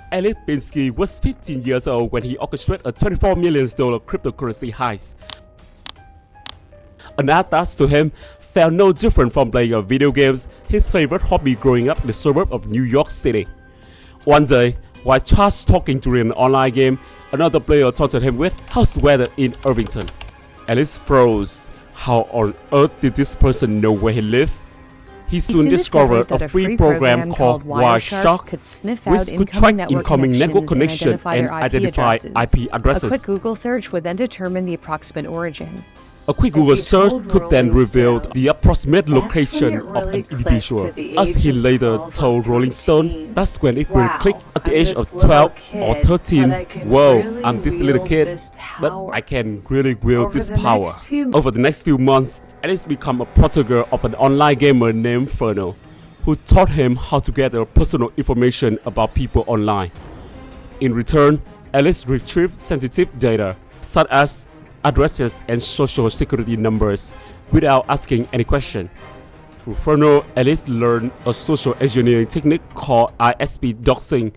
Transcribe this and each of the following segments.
Ellis Pinsky was 15 years old when he orchestrated a $24 million cryptocurrency heist. An task to him felt no different from playing video games, his favorite hobby growing up in the suburb of New York City. One day, while trash talking during an online game, another player taunted him with "How's weather in Irvington?" Ellis froze. How on earth did this person know where he lived? He soon discovered a free program called Wireshark, which could track incoming network connections and identify IP addresses. A quick Google search would then determine the approximate origin. A quick Google search could then reveal the approximate location of an individual. As he later told Rolling Stone, that's when it will click at the age of 12 or 13. Whoa, I'm this little kid, but I can really wield this power. Over the next few months, Ellis became a protege of an online gamer named Ferno, who taught him how to gather personal information about people online. In return, Ellis retrieved sensitive data, such as addresses and social security numbers, without asking any question. Through Ferno, Ellis learned a social engineering technique called ISP doxing,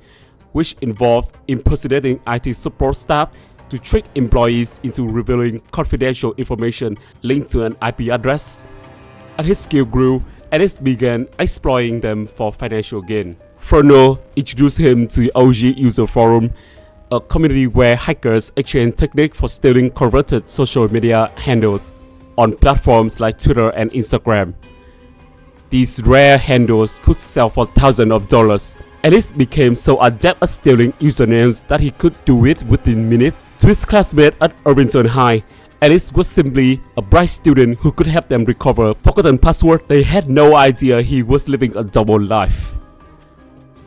which involved impersonating IT support staff to trick employees into revealing confidential information linked to an IP address. As his skill grew, Ellis began exploiting them for financial gain. Ferno introduced him to the OG User Forum, a community where hackers exchange techniques for stealing converted social media handles on platforms like Twitter and Instagram. These rare handles could sell for thousands of dollars. Ellis became so adept at stealing usernames that he could do it within minutes. To his classmates at Irvington High, Ellis was simply a bright student who could help them recover forgotten passwords. They had no idea he was living a double life.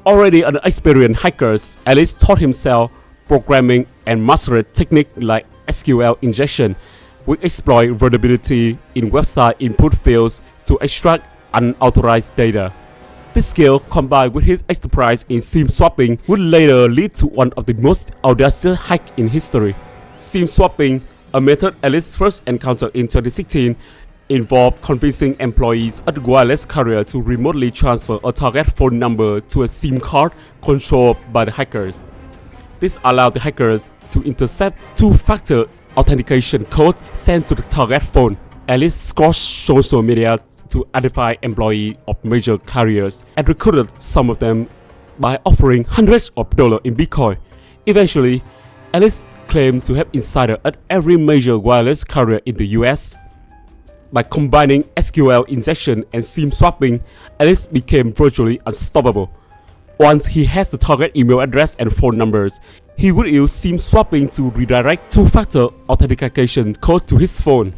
Already an experienced hacker, Ellis taught himself programming and mastered techniques like SQL injection, which exploit vulnerability in website input fields to extract unauthorized data. This skill, combined with his expertise in SIM swapping, would later lead to one of the most audacious hacks in history. SIM swapping, a method Ellis first encountered in 2016, involved convincing employees at a wireless carrier to remotely transfer a target phone number to a SIM card controlled by the hackers. This allowed the hackers to intercept two-factor authentication code sent to the target phone. Ellis scoured social media to identify employees of major carriers and recruited some of them by offering hundreds of dollars in Bitcoin. Eventually, Ellis claimed to have insider at every major wireless carrier in the US. By combining SQL injection and SIM swapping, Ellis became virtually unstoppable. Once he has the target email address and phone numbers, he would use SIM swapping to redirect two-factor authentication code to his phone.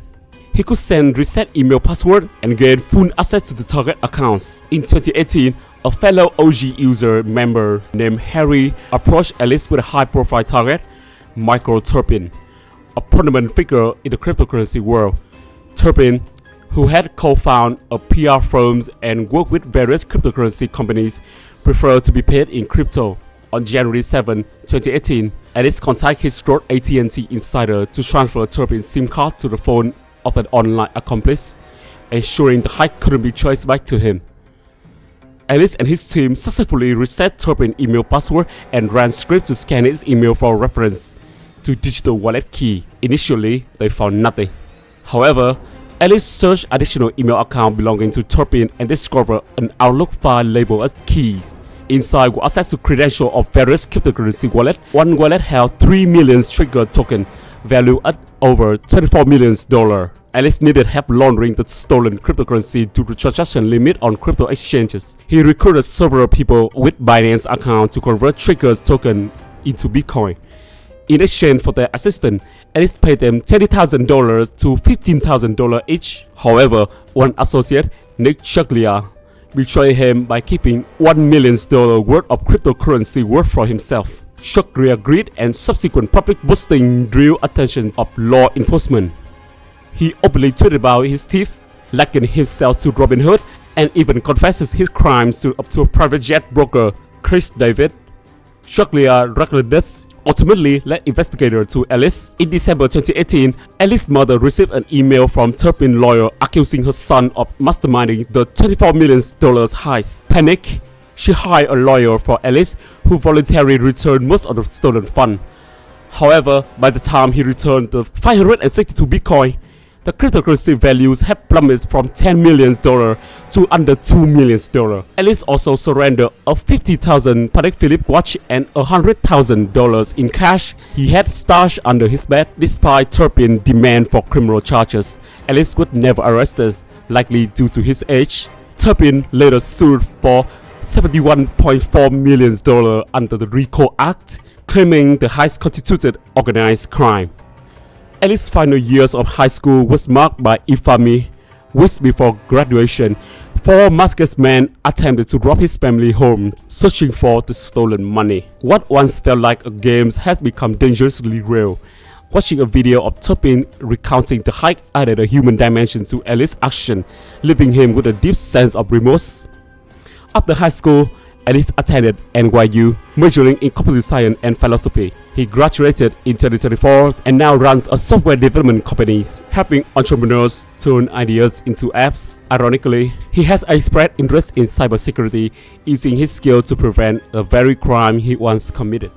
He could send reset email password and gain full access to the target accounts. In 2018, a fellow OG user member named Harry approached Ellis with a high-profile target, Michael Turpin, a prominent figure in the cryptocurrency world. Turpin, who had co-founded a PR firms and worked with various cryptocurrency companies, preferred to be paid in crypto. On January 7, 2018, Ellis contacted his rogue AT&T insider to transfer Turpin's SIM card to the phone of an online accomplice, ensuring the hack couldn't be traced back to him. Ellis and his team successfully reset Turpin's email password and ran scripts to scan his email for reference to digital wallet key. Initially, they found nothing. However, Ellis searched additional email accounts belonging to Turpin and discovered an Outlook file labeled as keys. Inside were access to credentials of various cryptocurrency wallets. One wallet held 3 million trigger tokens, valued at over $24 million. Ellis needed help laundering the stolen cryptocurrency due to transaction limit on crypto exchanges. He recruited several people with Binance accounts to convert triggers token into Bitcoin. In exchange for their assistance, Ellis paid them $30,000 to $15,000 each. However, one associate, Nick Chuglia, betrayed him by keeping $1 million worth of cryptocurrency worth for himself. Chuglia greed and subsequent public boasting drew attention of law enforcement. He openly tweeted about his thief, likening himself to Robin Hood, and even confesses his crimes to a private jet broker, Chris David. Chuglia's recklessness ultimately led investigators to Ellis. In December 2018, Ellis' mother received an email from Turpin's lawyer accusing her son of masterminding the $24 million heist. Panicked, She hired a lawyer for Ellis, who voluntarily returned most of the stolen funds. However, by the time he returned the 562 Bitcoin, the cryptocurrency values had plummeted from $10 million to under $2 million. Ellis also surrendered a 50,000 Patek Philippe watch and $100,000 in cash he had stashed under his bed. Despite Turpin's demand for criminal charges, Ellis was never arrested, likely due to his age. Turpin later sued for $71.4 million under the RICO Act, claiming the heist constituted organized crime. Ellis' final years of high school was marked by infamy. Weeks before graduation, 4 masked men attempted to rob his family home, searching for the stolen money. What once felt like a game has become dangerously real. Watching a video of Turpin recounting the heist added a human dimension to Ellis' action, leaving him with a deep sense of remorse. After high school, Ellis attended NYU, majoring in computer science and philosophy. He graduated in 2024 and now runs a software development company, helping entrepreneurs turn ideas into apps. Ironically, he has expressed interest in cybersecurity, using his skill to prevent the very crime he once committed.